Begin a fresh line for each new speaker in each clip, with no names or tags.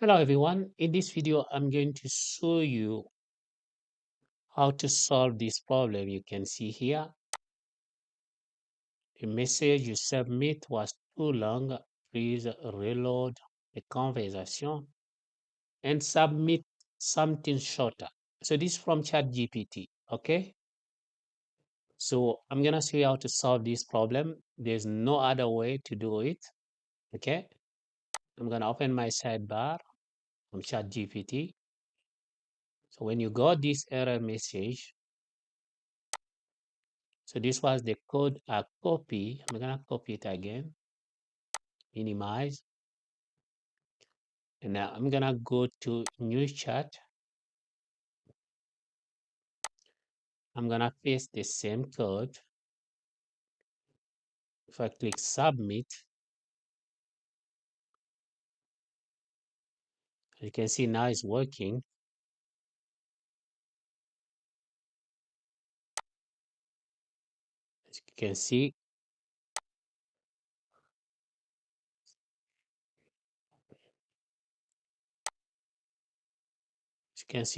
Hello everyone, in this video I'm going to show you how to solve this problem. You can see here the message you submit was too long. Please reload the conversation and submit something shorter. So this is from ChatGPT, okay? So I'm gonna show you how to solve this problem. There's no other way to do it, okay? I'm gonna open my sidebar from ChatGPT. So when you got this error message, so this was the code I copy. I'm gonna copy it again, minimize, and now I'm gonna go to new chat. I'm gonna paste the same code. If I click submit, you can see now it's working. As you can see,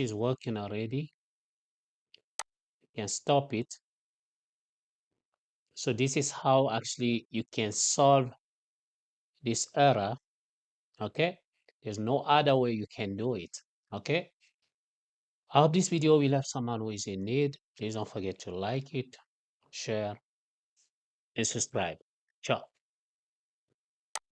it's working already. You can stop it. So this is how actually you can solve this error. Okay, there's no other way you can do it. Okay, I hope this video will help someone who is in need. Please don't forget to like it, share, and subscribe. Ciao.